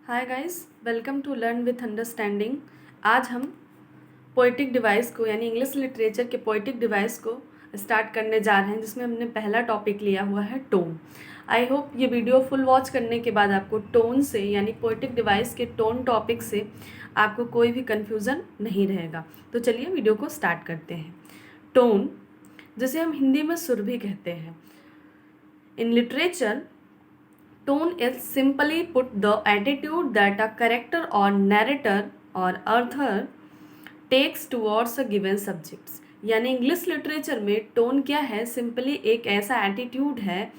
Hi guys, welcome to learn with understanding. आज हम poetic device को यानी इंग्लिश लिटरेचर के पोइटिक डिवाइस को स्टार्ट करने जा रहे हैं, जिसमें हमने पहला टॉपिक लिया हुआ है टोन। आई होप ये वीडियो फुल वॉच करने के बाद आपको टोन से यानी पोइटिक डिवाइस के टोन टॉपिक से आपको कोई भी कन्फ्यूज़न नहीं रहेगा। तो चलिए वीडियो को स्टार्ट करते हैं। टोन, जिसे हम हिंदी में सुर भी कहते हैं। In literature, tone is simply put the attitude that a character or narrator or author takes towards a given subjects। यानी इंग्लिश लिटरेचर में टोन क्या है? सिंपली एक ऐसा एटीट्यूड है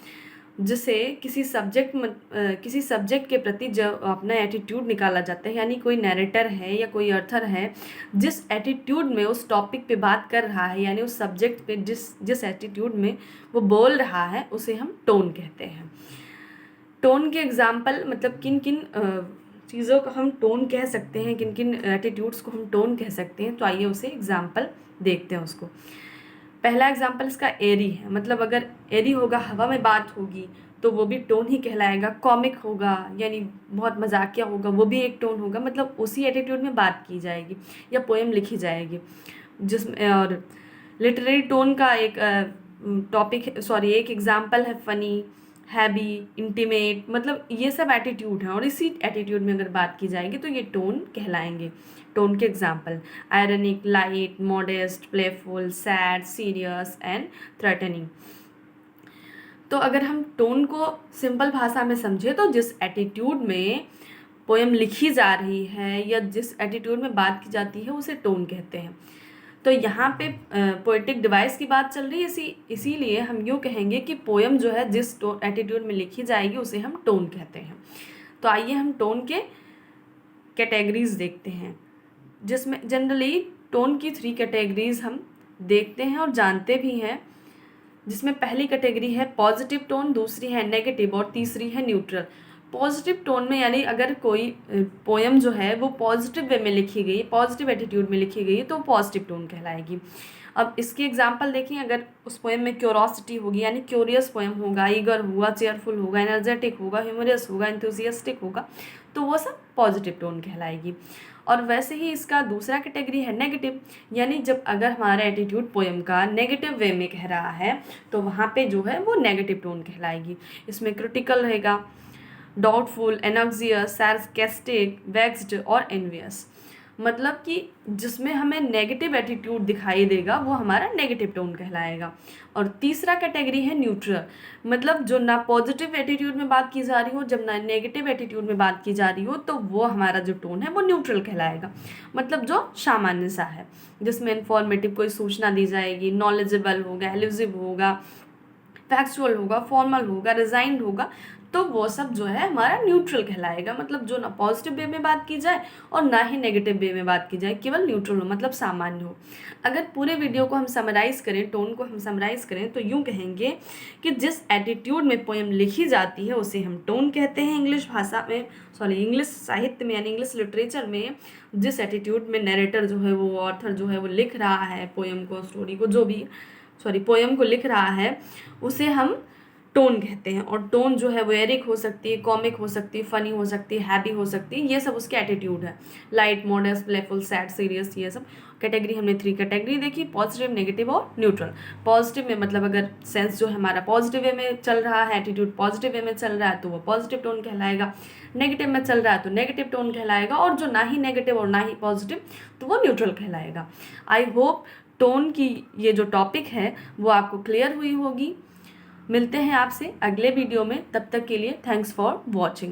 जिसे किसी सब्जेक्ट के प्रति जब अपना एटीट्यूड निकाला जाता है, यानी कोई नैरेटर है या कोई अर्थर है जिस एटीट्यूड में उस टॉपिक पे बात कर रहा है, यानी उस सब्जेक्ट पे जिस एटीट्यूड में वो बोल रहा है, उसे हम टोन कहते हैं। टोन के एग्जाम्पल मतलब किन किन चीज़ों को हम टोन कह सकते हैं, किन किन एटीट्यूड्स को हम टोन कह सकते हैं, तो आइए उसे एग्जाम्पल देखते हैं उसको। पहला एग्जाम्पल इसका एरी है, मतलब अगर एरी होगा, हवा में बात होगी तो वो भी टोन ही कहलाएगा। कॉमिक होगा यानी बहुत मजाकिया होगा, वो भी एक टोन होगा, मतलब उसी एटीट्यूड में बात की जाएगी या पोएम लिखी जाएगी जिसमें। और लिटरेरी टोन का एक एक एग्जाम्पल है फनी, हैवी, इंटीमेट, मतलब ये सब एटीट्यूड है और इसी एटीट्यूड में अगर बात की जाएगी तो ये टोन कहलाएंगे। टोन के example ironic, light, modest, playful, sad, serious and threatening. तो अगर हम टोन को सिंपल भाषा में समझे तो जिस एटीट्यूड में पोएम लिखी जा रही है या जिस एटीट्यूड में बात की जाती है उसे टोन कहते हैं। तो यहाँ पे पोएटिक डिवाइस की बात चल रही है, इसीलिए हम यूँ कहेंगे कि पोएम जो है जिस एटीट्यूड में लिखी जाएगी उसे हम टोन कहते हैं। तो आइए हम टोन के कैटेगरीज देखते हैं, जिसमें जनरली टोन की 3 कैटेगरीज हम देखते हैं और जानते भी हैं, जिसमें पहली कैटेगरी है पॉजिटिव टोन, दूसरी है नेगेटिव और तीसरी है न्यूट्रल। पॉजिटिव टोन में यानी अगर कोई पोएम जो है वो पॉजिटिव वे में लिखी गई, पॉजिटिव एटीट्यूड में लिखी गई तो पॉजिटिव टोन कहलाएगी। अब इसके एग्जांपल देखें, अगर उस पोएम में क्यूरोसिटी होगी यानी क्यूरियस पोएम होगा, ईगर होगा, चेयरफुल होगा, एनर्जेटिक होगा, ह्यूमरस होगा, एंथुसियास्टिक होगा, तो वो सब पॉजिटिव टोन कहलाएगी। और वैसे ही इसका दूसरा कैटेगरी है नेगेटिव, यानी जब अगर हमारा एटीट्यूड पोएम का नेगेटिव वे में कह रहा है तो वहाँ पे जो है वो नेगेटिव टोन कहलाएगी। इसमें क्रिटिकल रहेगा, डाउटफुल, एनॉक्सियस, सार्कास्टिक, वेक्स्ड और एनवियस। मतलब कि जिसमें हमें नेगेटिव एटीट्यूड दिखाई देगा वो हमारा नेगेटिव टोन कहलाएगा। और तीसरा कैटेगरी है न्यूट्रल, मतलब जो ना पॉजिटिव एटीट्यूड में बात की जा रही हो, जब ना नेगेटिव एटीट्यूड में बात की जा रही हो, तो वो हमारा जो टोन है वो न्यूट्रल कहलाएगा। मतलब जो सामान्य सा है, जिसमें इन्फॉर्मेटिव कोई सूचना दी जाएगी, नॉलेजेबल होगा, एल्यूसिव होगा, फैक्चुअल होगा, फॉर्मल होगा, रिजाइंड होगा, तो वो सब जो है हमारा न्यूट्रल कहलाएगा। मतलब जो ना पॉजिटिव वे में बात की जाए और ना ही नेगेटिव वे में बात की जाए, केवल न्यूट्रल हो, मतलब सामान्य हो। अगर पूरे वीडियो को हम समराइज़ करें, टोन को हम समराइज़ करें, तो यूँ कहेंगे कि जिस एटीट्यूड में पोएम लिखी जाती है उसे हम टोन कहते हैं। इंग्लिश साहित्य में यानी इंग्लिश लिटरेचर में जिस एटीट्यूड में नैरेटर जो है वो ऑथर जो है वो लिख रहा है पोएम को, स्टोरी को, पोएम को लिख रहा है, उसे हम टोन कहते हैं। और टोन जो है वो एरिक हो सकती है, कॉमिक हो सकती है, फनी हो सकती है, हैप्पी हो सकती है, ये सब उसके एटीट्यूड है। Light, modest, playful, sad, serious, ये सब कैटेगरी हमने 3 कैटेगरी देखी, पॉजिटिव, नेगेटिव और न्यूट्रल। पॉजिटिव में मतलब अगर सेंस जो है हमारा पॉजिटिव वे में चल रहा है, एटीट्यूड पॉजिटिव वे में चल रहा है तो वो पॉजिटिव टोन कहलाएगा। नेगेटिव में चल रहा है तो नेगेटिव टोन कहलाएगा, और जो ना ही नेगेटिव और ना ही पॉजिटिव तो वो न्यूट्रल कहलाएगा। आई होप टोन की ये जो टॉपिक है वो आपको क्लियर हुई होगी। मिलते हैं आपसे अगले वीडियो में, तब तक के लिए थैंक्स फॉर वॉचिंग।